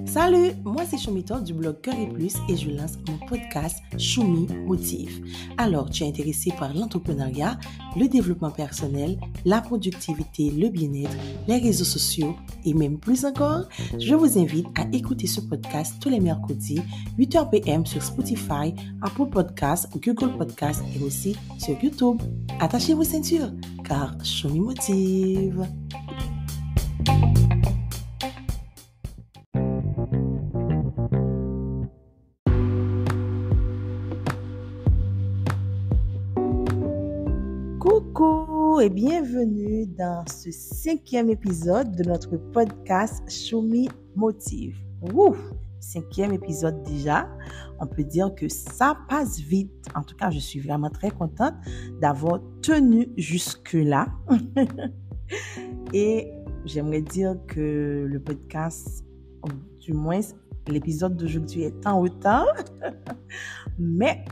Salut, moi c'est Choumito du blog Cœur et Plus et je lance mon podcast Choumi Motive. Alors, tu es intéressé par l'entrepreneuriat, le développement personnel, la productivité, le bien-être, les réseaux sociaux et même plus encore? Je vous invite à écouter ce podcast tous les mercredis, 8h PM sur Spotify, Apple Podcasts, Google Podcasts et aussi sur YouTube. Attachez vos ceintures car Choumi Motive. Coucou et bienvenue dans ce 5e épisode de notre podcast Choumi Motive. Ouf, 5e épisode déjà. On peut dire que ça passe vite. En tout cas, je suis vraiment très contente d'avoir tenu jusque-là. Et j'aimerais dire que le podcast, du moins l'épisode d'aujourd'hui est en retard. Mais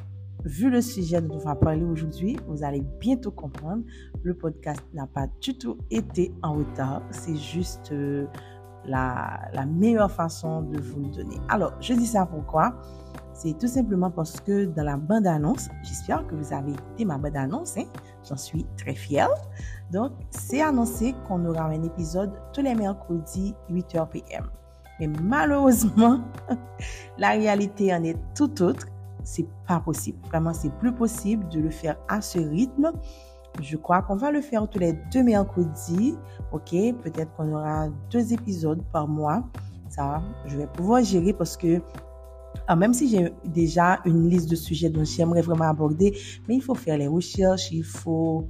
vu le sujet dont on va parler aujourd'hui, vous allez bientôt comprendre. Le podcast n'a pas du tout été en retard. C'est juste la meilleure façon de vous le donner. Alors, je dis ça pourquoi? C'est tout simplement parce que dans la bande-annonce, j'espère que vous avez écouté ma bande-annonce, j'en suis très fière. Donc, c'est annoncé qu'on aura un épisode tous les mercredis 8h PM. Mais malheureusement, la réalité en est tout autre. C'est pas possible. Vraiment, c'est plus possible de le faire à ce rythme. Je crois qu'on va le faire tous les 2 mercredis. OK? Peut-être qu'on aura 2 épisodes par mois. Ça, je vais pouvoir gérer parce que même si j'ai déjà une liste de sujets dont j'aimerais vraiment aborder, mais il faut faire les recherches, il faut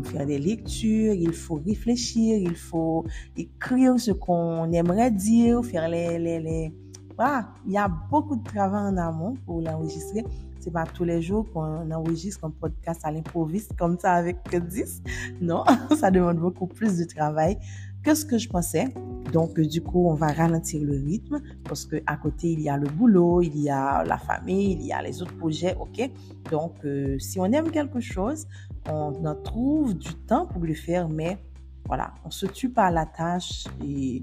faire des lectures, il faut réfléchir, il faut écrire ce qu'on aimerait dire, faire les voilà, il y a beaucoup de travail en amont pour l'enregistrer. C'est pas tous les jours qu'on enregistre un podcast à l'improviste comme ça avec 10. Non, ça demande beaucoup plus de travail que ce que je pensais. Donc, du coup, on va ralentir le rythme parce que à côté, il y a le boulot, il y a la famille, il y a les autres projets, ok? Donc, si on aime quelque chose, on en trouve du temps pour le faire, mais voilà, on se tue pas à la tâche et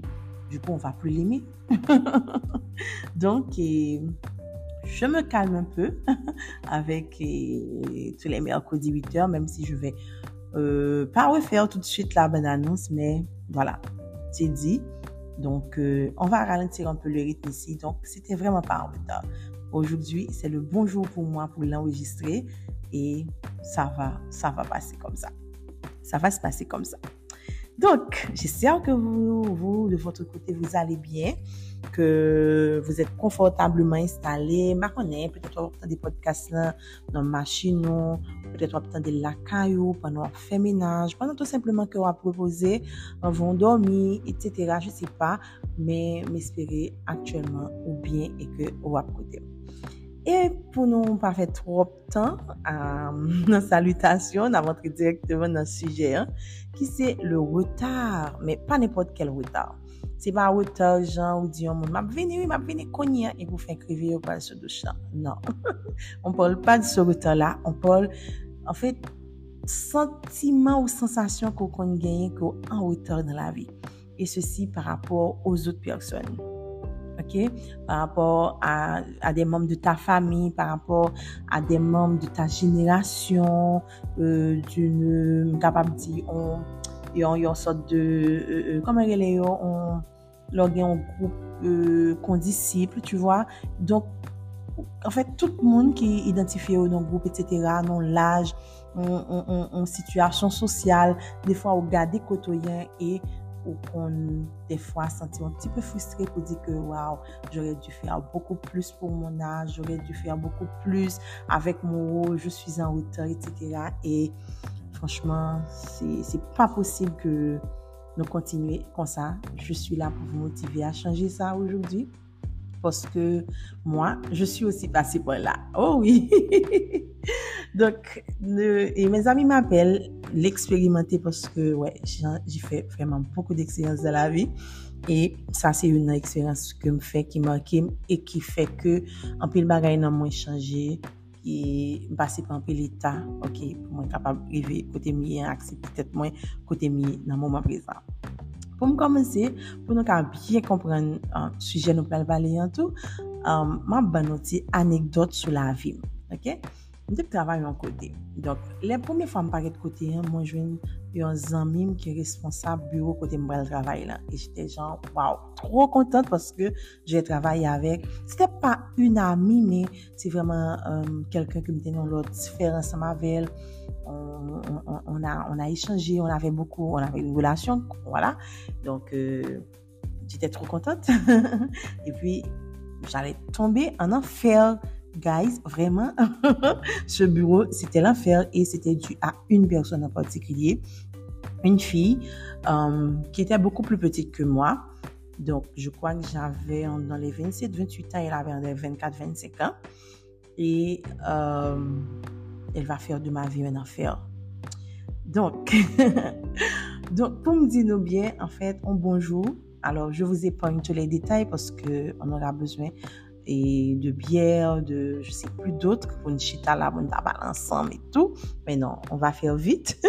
du coup, on va plus l'aimer. Donc, je me calme un peu avec tous les mercredis 8h, même si je vais pas refaire tout de suite la bonne annonce, mais voilà, c'est dit. Donc, on va ralentir un peu le rythme ici. Donc, c'était vraiment pas en retard. Aujourd'hui, c'est le bon jour pour moi pour l'enregistrer et ça va passer comme ça. Ça va se passer comme ça. Donc, j'espère que vous, de votre côté, vous allez bien, que vous êtes confortablement installés. Maintenant, peut-être vous entendez des podcasts là dans la machine, peut-être vous entendez la caillou pendant vous fait ménage, pendant tout simplement que vous proposez, vous dormir, etc. Je sais pas, mais m'espérer actuellement ou bien et que vous approchez. Et pour nous pas faire trop de temps, nos salutations, on va rentrer directement dans le sujet, qui c'est le retard, mais pas n'importe quel retard. C'est pas un retard, genre, où dit, m'a venu cogner et vous faire crier au pas sur le champ. Non. On parle pas de ce retard-là. On parle, en fait, sentiment ou sensation qu'on gagne qu'on en retard dans la vie. Et ceci par rapport aux autres personnes. OK? Par rapport à des membres de ta famille, par rapport à des membres de ta génération, d'une capable de dire, il y a une sorte de, comment elle est, on log un groupe condisciple, tu vois. Donc, en fait, tout le monde qui est identifié dans le groupe, etc., dans l'âge, en situation sociale, des fois, on regarde des côtoyens et ou qu'on des fois sentir un petit peu frustré pour dire que waouh, j'aurais dû faire beaucoup plus pour mon âge, j'aurais dû faire beaucoup plus avec mon rôle, je suis en retard, etc. Et franchement, c'est pas possible que nous continuions comme ça. Je suis là pour vous motiver à changer ça aujourd'hui parce que moi, je suis aussi passée par là. Oh oui. Donc, et mes amis m'appellent l'expérimenter parce que ouais, j'ai fait vraiment beaucoup d'expériences dans la vie et ça c'est une expérience que me fait qui marque et qui fait que en pile bagaille n'a moins changé et passer par un peu l'état, OK, pour moi capable arriver côté mieux, accepter peut-être moins côté mieux dans le moment présent. Pour me commencer, pour nous bien comprendre le sujet nous parler en tout, m'a donné une petite anecdote sur la vie, OK? Je travaille en côté. Donc, les premières fois que je parlais de côté, moi, je suis un ami qui est responsable bureau côté moi le travail là. Et j'étais genre, waouh, trop contente parce que j'ai travaillé avec. C'était pas une amie, mais c'est vraiment quelqu'un qui me tenait dans l'autre sphère ensemble avec elle. On a échangé, on avait une relation, voilà. Donc, j'étais trop contente. Et puis, j'allais tomber en enfer. Guys, vraiment, ce bureau, c'était l'enfer et c'était dû à une personne en particulier, une fille qui était beaucoup plus petite que moi. Donc, je crois que j'avais dans les 27-28 ans, elle avait dans les 24-25 ans. Et elle va faire de ma vie un enfer. Donc, pour me dire bien, en fait, un bonjour. Alors, je vous épargne tous les détails parce qu'on aura besoin et de bière, de je sais plus d'autres pour une chita là, pour une tabac ensemble et tout. Mais non, on va faire vite.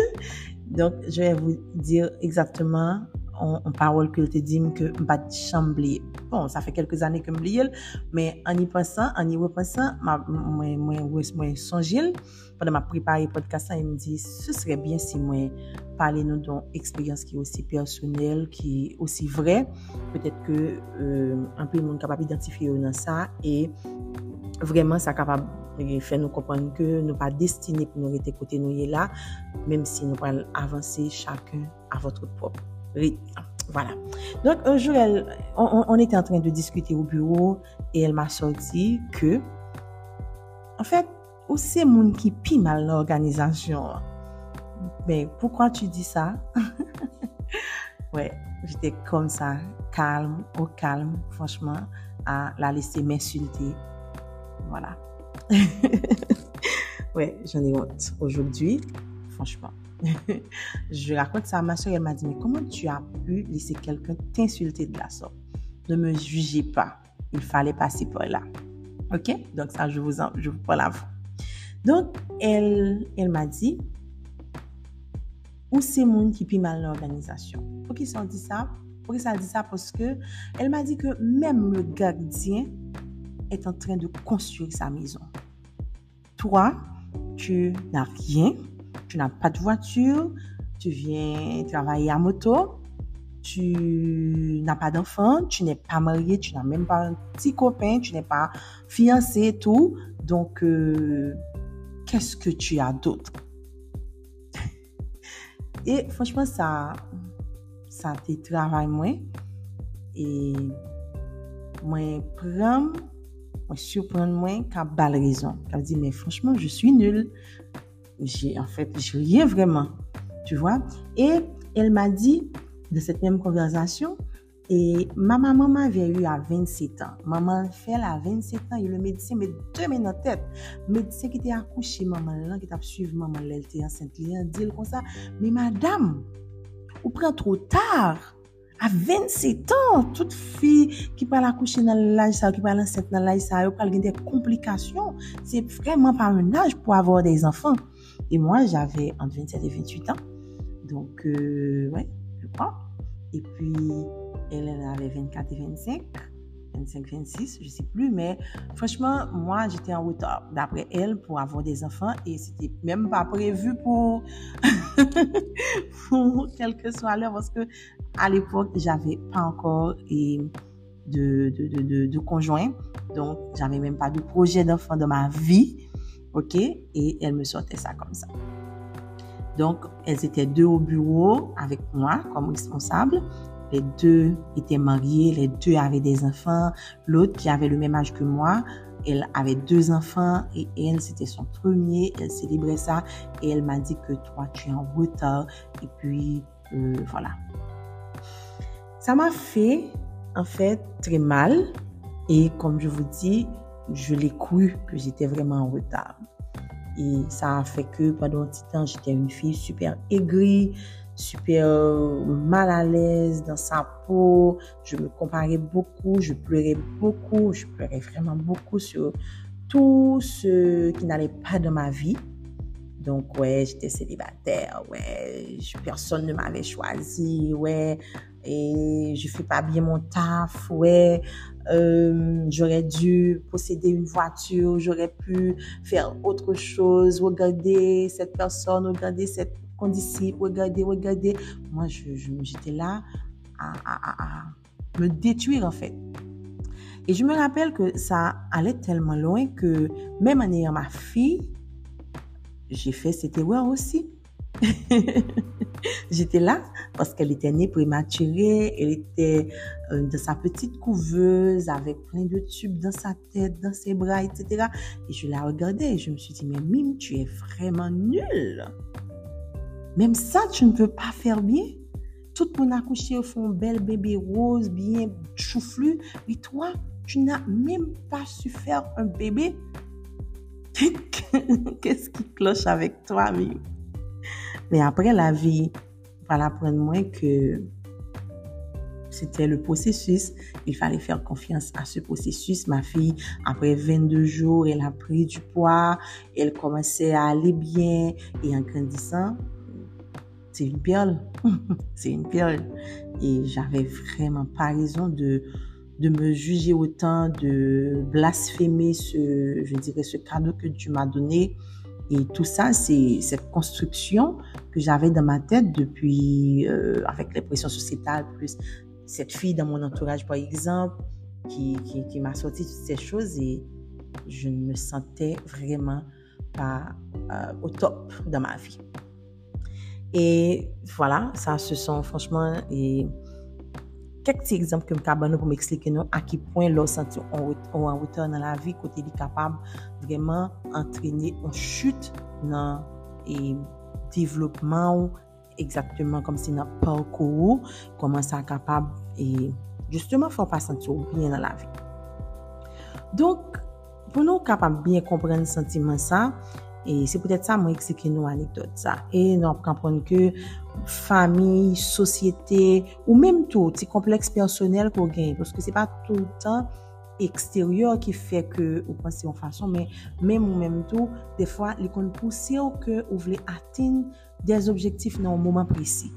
Donc, je vais vous dire exactement en parole que je te dis que je pas chambler. Bon, ça fait quelques années que je me lis, mais en y repensant, moi songé pendant ma préparé podcast, il me dit ce serait bien si moi parler nous d'une expérience qui est aussi personnelle, qui est aussi vraie. Peut-être que un peu de monde capable d'identifier dans ça et vraiment ça capable faire nous comprendre que nous pas destinés pour nous rester côté nous là, même si nous allons avancer chacun à votre propre rythme. Voilà. Donc un jour on était en train de discuter au bureau et elle m'a sorti que en fait c'est monde qui pille mal l'organisation. Mais pourquoi tu dis ça? Ouais, j'étais comme ça, calme, au calme, franchement, à la laisser m'insulter. Voilà. Ouais, j'en ai honte aujourd'hui, franchement. Je raconte ça à ma soeur, elle m'a dit, mais comment tu as pu laisser quelqu'un t'insulter de la sorte? Ne me jugez pas, il fallait passer par là. OK? Donc ça, je vous parle à vous. Donc, elle m'a dit, ou c'est monde qui pille mal l'organisation. Pourquoi ça dit ça? Pourquoi ça dit ça? Parce que elle m'a dit que même le gardien est en train de construire sa maison. Toi, tu n'as rien, tu n'as pas de voiture, tu viens travailler à moto, tu n'as pas d'enfant, tu n'es pas marié, tu n'as même pas un petit copain, tu n'es pas fiancé et tout. Donc, qu'est-ce que tu as d'autre? Et franchement, ça te travaille moins. Et moi, surprendre moins qu'à balle raison. Elle dit, mais franchement, je suis nulle. J'ai rien vraiment. Tu vois? Et elle m'a dit, de cette même conversation, et ma maman m'avait eu à 27 ans. Maman fait à 27 ans, et le médecin met 2 mains dans la tête. Le médecin qui était accouché, maman là, qui t'a suivi maman là, elle était enceinte, il dit comme ça, mais madame, vous prenez trop tard. À 27 ans, toute fille qui parle accoucher dans l'âge ça, qui parle enceinte dans l'âge ça, elle parle des complications. C'est vraiment pas un âge pour avoir des enfants. Et moi, j'avais entre 27 et 28 ans. Donc, ouais, je crois. Et puis, elle avait 24 et 25, 26, je sais plus. Mais franchement, moi, j'étais en retard d'après elle pour avoir des enfants. Et c'était même pas prévu pour, pour quel que soit l'heure. Parce que à l'époque, j'avais pas encore de conjoint. Donc, j'avais même pas de projet d'enfant dans ma vie. OK? Et elle me sortait ça comme ça. Donc, elles étaient 2 au bureau avec moi comme responsable. Les 2 étaient mariés, les 2 avaient des enfants. L'autre qui avait le même âge que moi, elle avait 2 enfants et elle, c'était son premier. Elle célébrait ça et elle m'a dit que toi, tu es en retard. Et puis, voilà. Ça m'a fait, en fait, très mal. Et comme je vous dis, je l'ai cru que j'étais vraiment en retard. Et ça a fait que pendant un petit temps, j'étais une fille super aigrie, super mal à l'aise dans sa peau. Je me comparais beaucoup, je pleurais vraiment beaucoup sur tout ce qui n'allait pas dans ma vie. Donc, ouais, j'étais célibataire, ouais, personne ne m'avait choisi, ouais, et je fais pas bien mon taf, ouais, j'aurais dû posséder une voiture, j'aurais pu faire autre chose, regarder cette personne, regarder cette condisciple, regarder. Moi, j'étais là à me détruire, en fait. Et je me rappelle que ça allait tellement loin que même en ayant ma fille, j'ai fait cette erreur aussi. J'étais là parce qu'elle était née prématurée, elle était dans sa petite couveuse avec plein de tubes dans sa tête, dans ses bras, etc. Et je la regardais et je me suis dit, mais Mime, tu es vraiment nulle. Même ça, tu ne peux pas faire bien. Tout le monde accouché font un bel bébé rose, bien chouflu. Mais toi, tu n'as même pas su faire un bébé. Qu'est-ce qui cloche avec toi, Mime? Mais après, la vie va l'apprendre moins que c'était le processus. Il fallait faire confiance à ce processus. Ma fille, après 22 jours, elle a pris du poids. Elle commençait à aller bien. Et en grandissant, c'est une perle. C'est une perle. Et j'avais vraiment pas raison de me juger autant, de blasphémer ce cadeau que tu m'as donné. Et tout ça, c'est cette construction que j'avais dans ma tête depuis, avec les pressions sociétales, plus cette fille dans mon entourage, par exemple, qui m'a sorti toutes ces choses et je ne me sentais vraiment pas au top dans ma vie. Et voilà, ça, ce sont franchement quelques petits exemples que je vais pour m'expliquer à quel point l'on senti en hauteur dans la vie, côté est capable vraiment entraîner une chute dans le développement, exactement comme si dans le parcours, comment ça est capable et justement, il ne faut pas sentir bien dans la vie. Donc, pour nous capables bien comprendre ce sentiment ça, et c'est peut-être ça moi expliquer nous anecdote ça et nous comprendre que famille, société ou même tout petit complexe personnel qu'on gagne parce que c'est pas tout le temps extérieur qui fait que vous pensez en façon mais même ou même tout des fois les qu'on pousser au que vous voulez atteindre des objectifs dans un moment précis.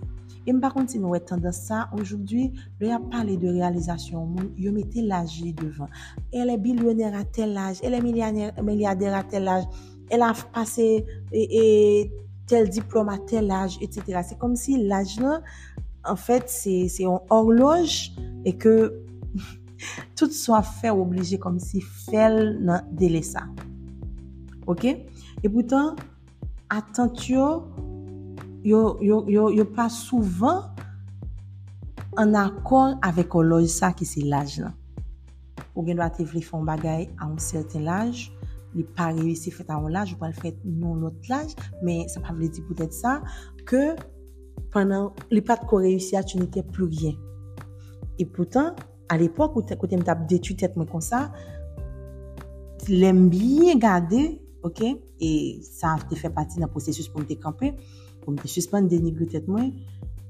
Et par contre, si nous avons tendance ça, aujourd'hui, il a parlé de réalisation, il mettait l'âge devant. Elle est billionnaire à tel âge, elle est milliardaire à tel âge, elle a passé tel diplôme à tel âge, etc. C'est comme si l'âge là, en fait, c'est une horloge et que tout soit fait obligé comme si fait dans délai ça. OK? Et pourtant, attention, yo pas souvent en accord avec l'âge ça qui c'est l'âge là. Ou bien doit te vle font bagay à un certain âge, il pas réussi fait à un âge, ou pas le fait non l'autre âge, mais ça pas veut dire peut-être ça que pendant les pas de réussi tu n'étais plus rien. Et pourtant à l'époque où tu m'as détruit tête moi comme ça, l'aime bien garder, OK? Et ça te fait partie d'un processus pour me camper, pour me suspendre dénigrer tête moi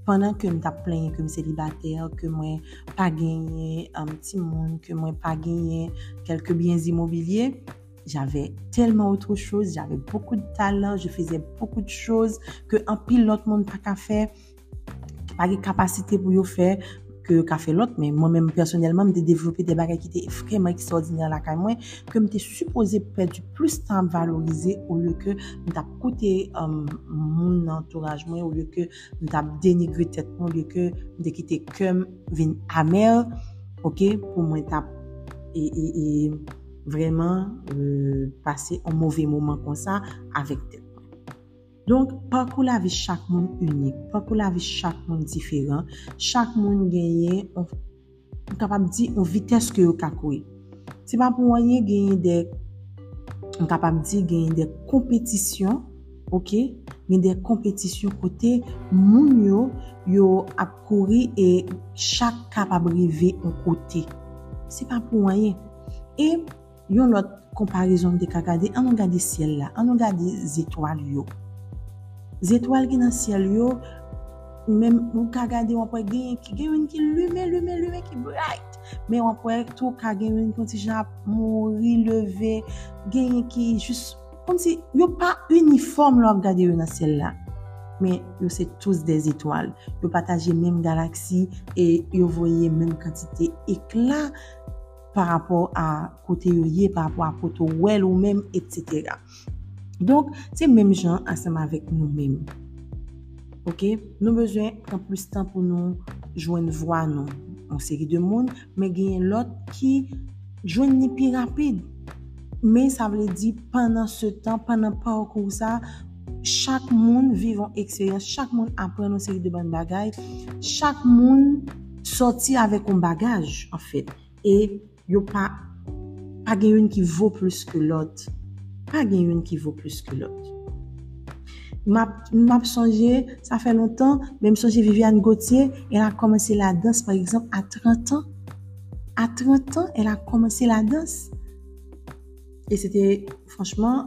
pendant que me t'a plaint que me célibataire, que moi pas gagné un petit monde, que moi pas gagné quelques biens immobiliers. J'avais tellement autre chose, j'avais beaucoup de talent, je faisais beaucoup de choses que en pile l'autre monde pas qu'à faire, pas de capacité pour yo faire que qu'a fait l'autre, mais moi-même personnellement me développer des bagages qui étaient vraiment extraordinaires là quand moi que me supposé perdre plus temps valoriser au lieu que me t'a coûté mon entourage moi au lieu que me t'a dénigré tête au lieu que me quitter comme vin amer, OK, pour moi t'a et vraiment passer un mauvais moment comme ça avec tête. Donc, parcours la vie chaque monde unique, parcours la vie chaque monde différent, chaque monde gagne on capable dire en vitesse que yo ka courir. C'est pas pour rien gagner des on capable dire gagner des compétitions, OK? Mais des compétitions côté moun yo a courir et chaque capable arriver en côté. C'est pas pour rien. Et yon l'autre comparaison de regarder, on regarde le ciel là, on regarde les étoiles yo. Les étoiles qui dans le ciel yo même ou ka regarder on peut gagner qui lume qui bright Mais on peut tout ka gen yon ti jan mourir levé, gen qui juste comme si yo pas uniforme là regarder yo dans ciel là. Mais yo c'est tous des étoiles. Yo partagent même galaxie et yo voyez même quantité éclat par rapport à côté yo yé, par rapport à côté well ou même etc. Donc c'est même gens ensemble avec nous-mêmes. OK, nous besoin prendre plus de temps pour nous joindre voix nous en série de monde, mais gagne l'autre qui joindre ni plus rapide. Mais ça veut dire pendant ce temps, pendant parcours ça, chaque monde vit une expérience, chaque monde apprend une série de bonnes bagages, chaque monde sorti avec un bagage en fait. Et yo pas une qui vaut plus que l'autre. Pas une qui vaut plus que l'autre. M'a songé, ça fait longtemps, même songé Viviane Gauthier, elle a commencé la danse par exemple à 30 ans. À 30 ans, elle a commencé la danse. Et c'était franchement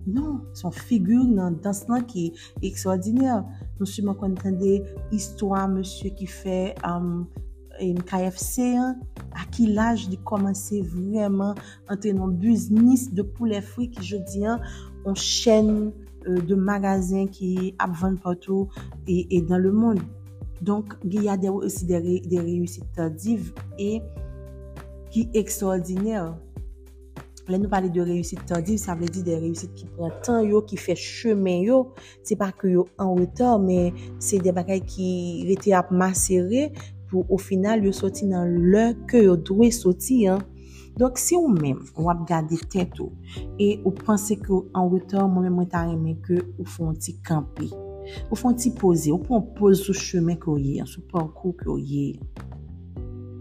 non, son figure dans danse là qui est extraordinaire. Nous sommes contents des histoires monsieur qui fait une KFC à qui l'âge de commencer vraiment entrer dans business de poulet frit qui je dis on chaîne de magasins qui vendent partout et dans le monde. Donc il y a aussi des réussites tardives et qui extraordinaires. Là nous parler de réussite tardive, ça veut dire des réussites qui prend temps yo, qui fait chemin yo, c'est pas que yo en retard mais c'est des bagages qui étaient à macérer pour au final yo sorti dans l'heure que yo doit sortir hein. Donc si ou même on va regarder tête et ou penser que en retard moi même t'a aimé que ou font petit camper. Ou font petit poser, ou prend pause sur chemin que y sur parcours que y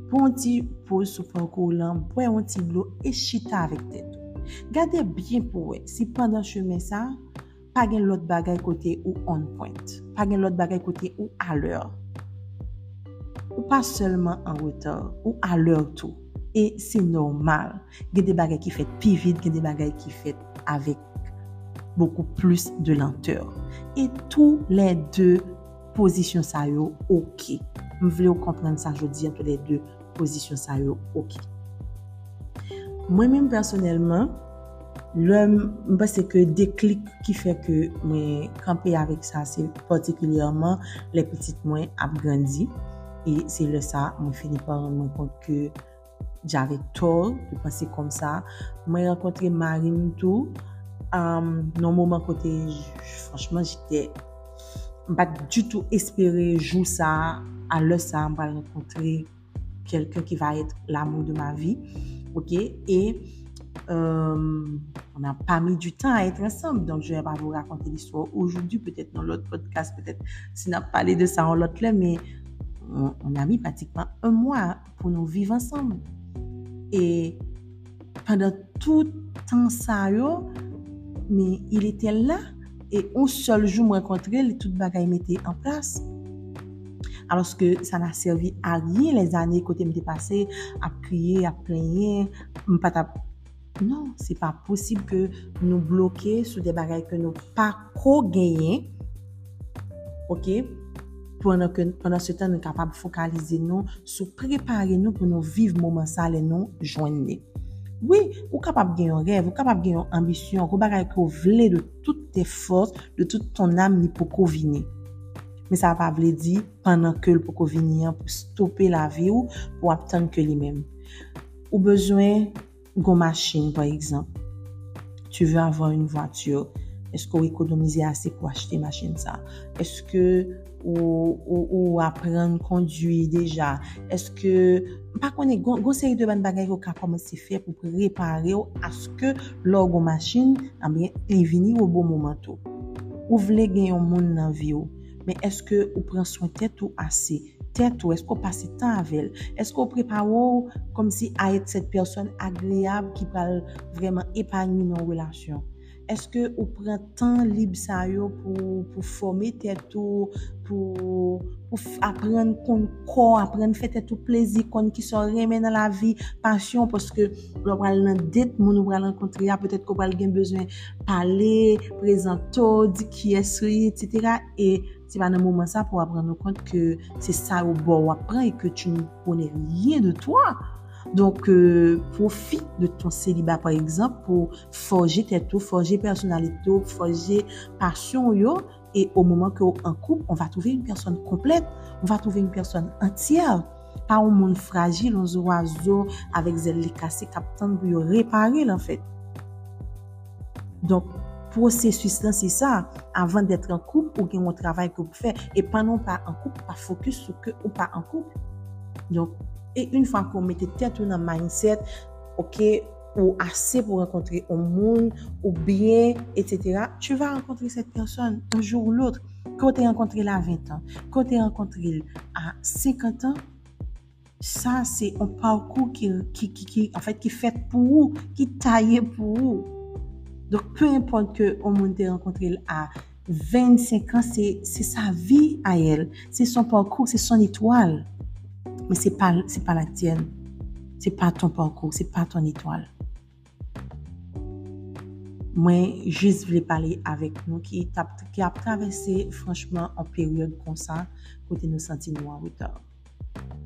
pour un petit pause sur parcours là, boire un petit l'eau et chita avec tête. Gardez bien pour si pendant chemin ça, pas gen l'autre bagay côté ou on point, pas gen l'autre bagay côté ou à l'heure. Ou pas seulement en retard ou à l'heure tout. Et c'est normal. Il y a des bagages qui fait plus vite, il y a des bagages qui fait avec beaucoup plus de lenteur. Et tous les deux positions ça yo OK. Je voulais comprendre ça, je dis entre les deux positions ça yo OK. Moi-même personnellement, c'est que déclic qui fait que moi camper avec ça, c'est particulièrement les petites moins a grandi et c'est le ça moi fini par me rendre compte que j'avais tort de penser comme ça. Moi rencontré Marine tout dans moment côté franchement j'étais pas du tout espéré jouer ça à l'heure ça on va rencontrer quelqu'un qui va être l'amour de ma vie. OK et on n'a pas mis du temps à être ensemble donc je vais pas vous raconter l'histoire aujourd'hui peut-être dans l'autre podcast peut-être si on a parlé de ça en l'autre là mais on a mis pratiquement un mois pour nous vivre ensemble et pendant tout temps ça yo mais il était là et un seul jour me rencontrer les toutes bagaille mettait en place alors que ça n'a servi à rien les années côté m'était passé à crier à plaindre non c'est pas possible que nous bloquer sur des bagailles que nous pas gagner. OK pendant ce temps nous sommes capables de focaliser nous sur préparer nous pour nous vivre moment ça les nous joindre. Oui, ou capable de gagner un rêve, ou capable de gagner une ambition, ou bagaille que vous voulez de toutes tes forces, de toute ton âme ni pour venir. Mais ça va pas veut dire pendant que le pour venir pour stopper la vie ou pour attendre que lui-même. Ou besoin d'une machine par exemple. Tu veux avoir une voiture, est-ce qu'on économise assez pour acheter une machine ça? Est-ce que ou apprendre à conduire déjà? Est-ce que pas qu'on est gon série de bonnes bagages qu'on commencer faire pour préparer à ce que l'orgo machine a bien venir au bon moment tout. Ou voulez gagner un monde dans vie mais est-ce que vous prenez soin tête ou assez? Tête ou est-ce qu'on passe temps avec elle? Est-ce qu'on prépare comme si à être cette personne agréable qui va vraiment épanouir nos relations? Est-ce que vous prenez temps libre ça yo pour former tête ou pour apprendre qu'on corps apprendre faire tête tout plaisir qu'on qui sont remet dans la vie passion parce que on va dans date mon va rencontrer peut-être qu'on va avoir besoin parler présenter dire qui est etc. et c'est pas dans le moment ça pour prendre compte que c'est ça au bord apprend et que tu ne connais rien de toi. Donc, profite de ton célibat, par exemple, pour forger tes tout, forger personnalité, forger passion, yo. Et au moment qu'en couple, on va trouver une personne complète, on va trouver une personne entière. Pas un monde fragile, un oiseau avec zèle cassé, captant pour réparer, en fait. Donc, processus là, c'est ça. Avant d'être en couple, ou qu'il y a un travail que vous faites. Et pendant pas en couple, pas focus sur que ou pas en couple. Donc, et une fois qu'on mette tête dans le mindset, ok, ou assez pour rencontrer un monde, ou bien, etc., tu vas rencontrer cette personne un jour ou l'autre. Quand tu as rencontré là à 20 ans, quand tu as rencontré à 50 ans, ça, c'est un parcours en fait, qui est fait pour vous, qui est taillé pour vous. Donc, peu importe que on monde t'ait rencontré à 25 ans, c'est sa vie à elle. C'est son parcours, c'est son étoile. Mais c'est pas la tienne. C'est pas ton parcours, c'est pas ton étoile. Moi, juste voulais parler avec nous qui a traversé franchement en période comme ça, côté nous sentir nous en retard.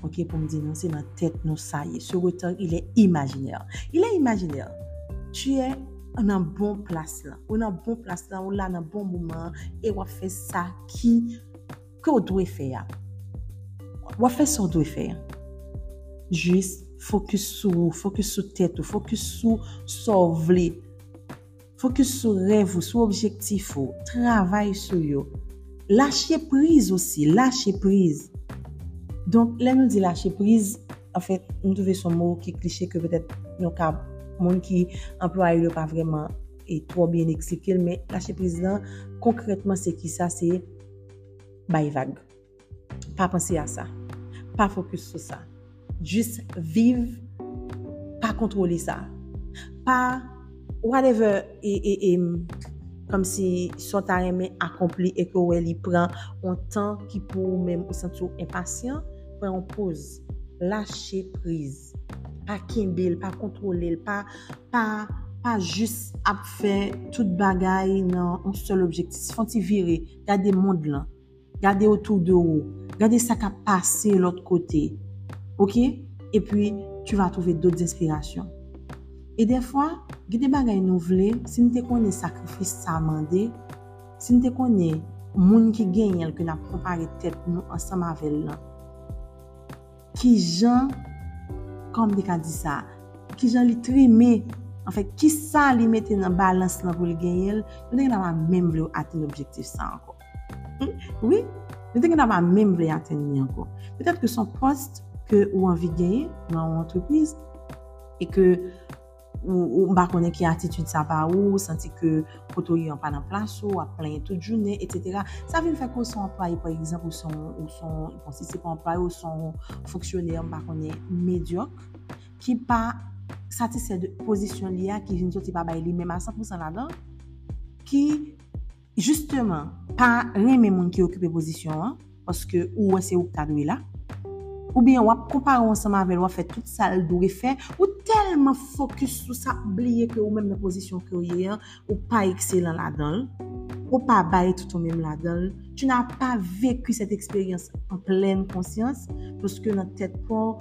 OK, pour me dire non, c'est dans tête nous ça y est. Ce retard, il est imaginaire. Il est imaginaire. Tu es en bon place là. On en bon place là, on là dans bon moment et on fait ça qu'on doit faire. On fait ce qu'on doit faire. Juste focus sur tête, focus sur sauver, focus sur rêve, sur objectif, travail sur yo. Lâcher prise aussi, lâcher prise. Donc, là nous dit lâcher prise, en fait, nous trouvons son mot qui est cliché que peut-être nos cas monde qui emploie le pas vraiment est trop bien expliqué, mais lâcher prise là concrètement c'est qui ça, c'est by vague. Pas penser à ça. Pas focus sur ça. Juste vivre, pas contrôler ça. Pas whatever et comme si son temps accompli et que il prend un temps qui pour même au sentir impatient, prend en pause, lâcher prise. Pas kimbil, pas contrôler, pas juste à faire toute bagaille dans un seul objectif. Faut virer, garder monde là, garder autour de vous, garder ça qui a passé l'autre côté. OK? Et puis tu vas trouver d'autres inspirations. Et des fois, il y a des bagailles nouvelles, si nous te connais sacrifice ça mandé, si nous te connais monde qui gagne que n'a comparé tête nous ensemble avec là. Qui gens comme des cas dit ça, qui gens li trimé, en fait, qui ça li mette dans balance là pour le gagner, nous n'a même voulu atteindre l'objectif ça encore. Oui, nous n'a même voulu atteindre encore. Peut-être que son poste que ou envie de gagner dans l'entreprise et que ou pas connaît qui attitude ça pas ou senti que photo y en pas dans place ou à plein toute journée etc. Ça veut faire que son employé par exemple ou son bon si c'est pas employé ou son fonctionnaire pas connaît médiocre qui pas satisfait de position liée qui vient sortir pas bailler même à 100% là-dedans qui justement pas aimer monde qui occupe position hein, parce que ou c'est ou ta doué là ou bien on compare ensemble avec on fait toute ça le doit faire ou tellement focus sur ça oublier que ou même dans position que ou est ou pas excellent là-dedans ou pas bailler tout même là-dedans tu n'as pas vécu cette expérience en pleine conscience parce que dans tête pas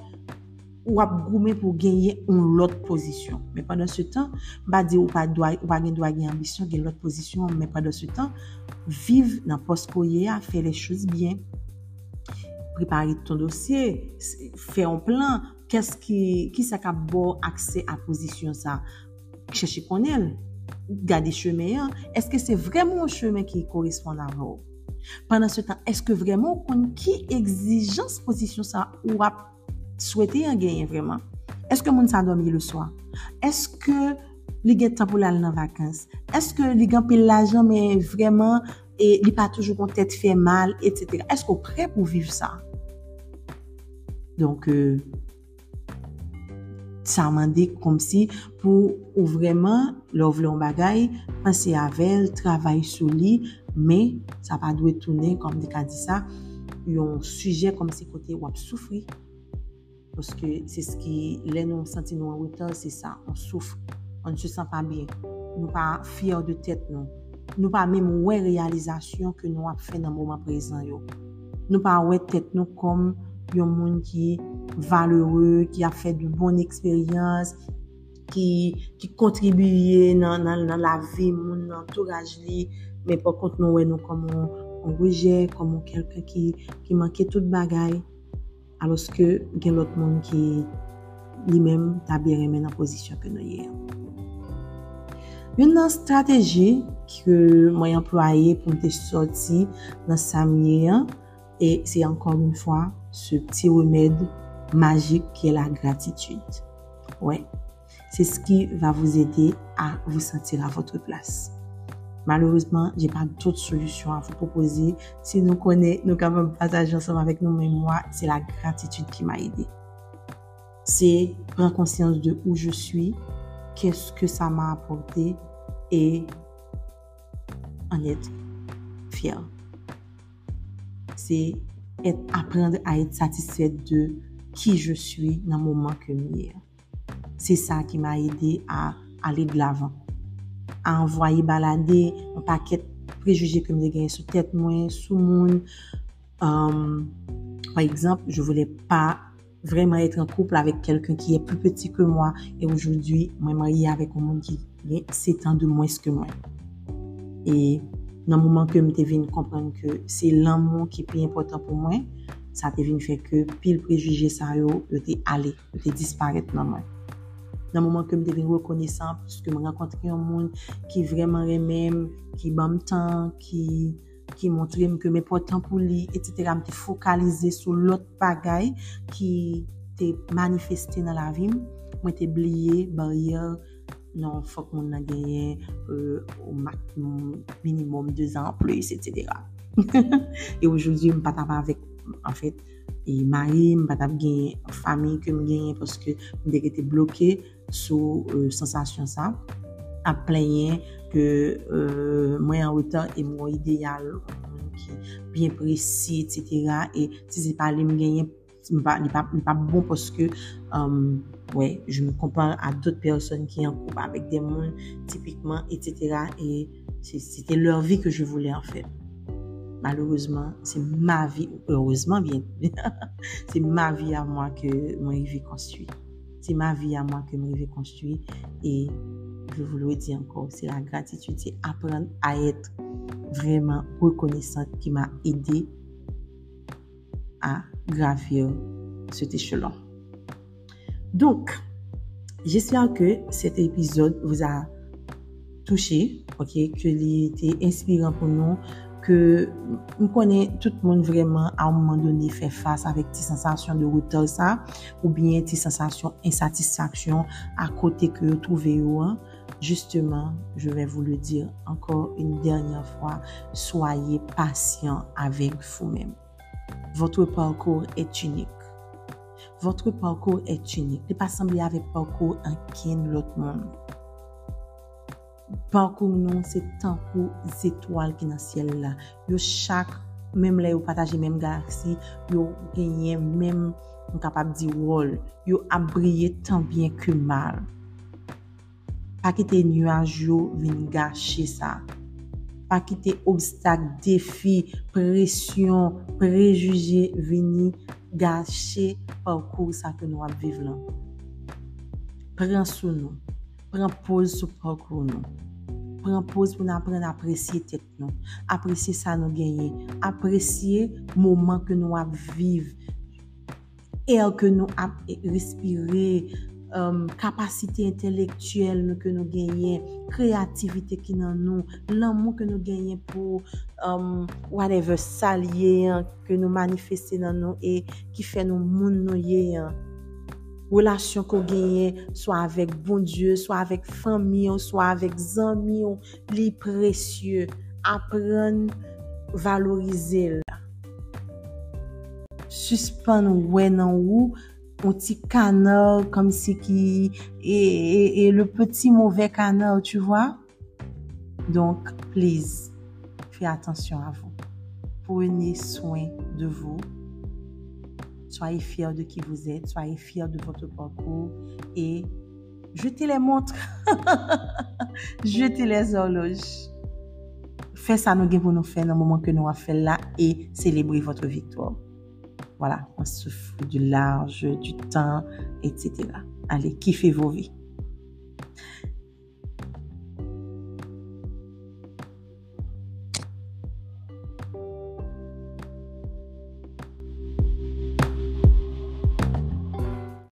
ou a goumé pour gagner une autre position mais pendant ce temps ba dire ou pas doit gagner ambition gagner l'autre position mais pendant ce temps vivre dans poste qu'on y a faire les choses bien préparer ton dossier, faire un plan, qu'est-ce qui ça a bon accès à position ça, chercher qu'on elle, garder chemin, est-ce que c'est vraiment un chemin qui correspond à vous? Pendant ce temps, est-ce que vraiment qui exigence position ça ou a souhaité en gagner vraiment? Est-ce que moun ça dormir le soir? Est-ce que li gen temps pour aller en vacances? Est-ce que li gen pile l'argent mais vraiment et li pas toujours con tête fait mal etc. Est-ce qu'on prêt pour vivre ça? Donc ça m'a dit comme si pour ou vraiment l'ouvre un bagaille penser avec travail sur lui mais ça pas doit tourner comme des cas dit ça un sujet comme si côté ou souffrir parce que c'est ce qui les nous sentir nous en retard c'est ça on souffre on ne se sent pas bien nous pas fiers de tête nous nous pas même ouais réalisation que nous avons fait dans le moment présent yo. Nous pas ouais tête nous comme un monde qui est valeureux, qui a fait de bonnes expériences, qui contribue dans la vie mon entourage li, mais par contre nous ouais nous comme on rejet, comme quelqu'un qui manquait toute bagaille, alors que il y a l'autre monde qui lui-même t'a bien remis dans la position que nous y est. Une stratégie que moi employé pour te sortir dans sa mienne, et c'est encore une fois ce petit remède magique qui est la gratitude. Ouais, c'est ce qui va vous aider à vous sentir à votre place. Malheureusement, j'ai pas d'autres solutions à vous proposer. Si nous connaissons, nous capables de partager ensemble avec nous, mais moi, c'est la gratitude qui m'a aidé. C'est prendre conscience de où je suis, qu'est-ce que ça m'a apporté et en être fier. C'est apprendre à être satisfaite de qui je suis dans le moment que je suis. C'est ça qui m'a aidé à aller de l'avant, à envoyer balader un paquet de préjugés que j'ai gagné sur tête moi, sous monde. Par exemple, je voulais pas vraiment être en couple avec quelqu'un qui est plus petit que moi, et aujourd'hui, moi mariée avec un monde qui est 7 ans de moins que moi. Et dans le moment que je viens comprendre que c'est l'amour qui est plus important pour moi, ça te vient faire que pile préjugé ça yo te aller, te disparaître dans moi. Dans le moment que je viens reconnaissant parce que je rencontre un monde qui vraiment aime, qui m'aime tant, qui montre que mes important pour lui, etc. Je me focaliser sur l'autre bagaille qui t'est manifesté dans la vie. Moi t'ai oublié barrière. Non, faut qu'on a gagné au minimum 2 ans plus, etc. Et aujourd'hui, je ne suis pas avec, en fait, et mari, je ne suis pas gagné famille que je gagne parce que je été bloqué sous sensation ça, à plaigner que moi en retard et mon idéal qui bien précis, etc. Et si c'est pas les me gagner, c'est pas bon parce que ouais, je me compare à d'autres personnes qui en couple avec des mondes typiquement, etc. Et c'était leur vie que je voulais en fait. Malheureusement, c'est ma vie, heureusement bien, c'est ma vie à moi que moi je vais construire. C'est ma vie à moi que moi je vais construire. Et je vous le dis encore, c'est la gratitude, c'est apprendre à être vraiment reconnaissante qui m'a aidé à gravir cet échelon. Donc, j'espère que cet épisode vous a touché, ok, que il était inspirant pour nous, que nous connaissons tout le monde vraiment à un moment donné fait face avec des sensations de retard ça, ou bien des sensations d'insatisfaction à côté que vous trouvez. Justement, je vais vous le dire encore une dernière fois, soyez patient avec vous-même. Votre parcours est unique. Votre parcours est unique. Ne pas sembler avec parcours en kin l'autre monde. Parcours nous, c'est tant pour étoiles qui dans le ciel là. Yo chaque, même là, yo partage même galaxie, yo gagné même, on capable de dire rôle. Yo a brillé tant bien que mal. Pas quitter nuage yo vinn gâcher ça. Pas quitter obstacle, défi, pression, préjugés venir gâcher parcours ça que nous vivons là. Prends sur nous. Prends pause sur parcours nous. Prends pause pour nous apprendre à apprécier tête nous. Apprécier ça nous gagner. Apprécier moment que nous vivons. Air que nous respirer. Capacité intellectuelle que nous gagnons, créativité qui dans nous, l'amour que nous gagnons pour whatever salier que nous manifester dans nous et qui fait nous moun nous relation qu'on gagne soit avec bon Dieu, soit avec famille, soit avec amis, les précieux, apprendre valoriser là. Suspendre ouais non ou un petit canard comme si qui et le petit mauvais canard, tu vois. Donc, please, faites attention à vous. Prenez soin de vous. Soyez fiers de qui vous êtes. Soyez fiers de votre parcours. Et jetez les montres. Jetez les horloges. faites ça nous pour nous faire dans le moment que nous avons fait là et célébrer votre victoire. Voilà, on se fout du large, du temps, etc. Allez, kiffez vos vies.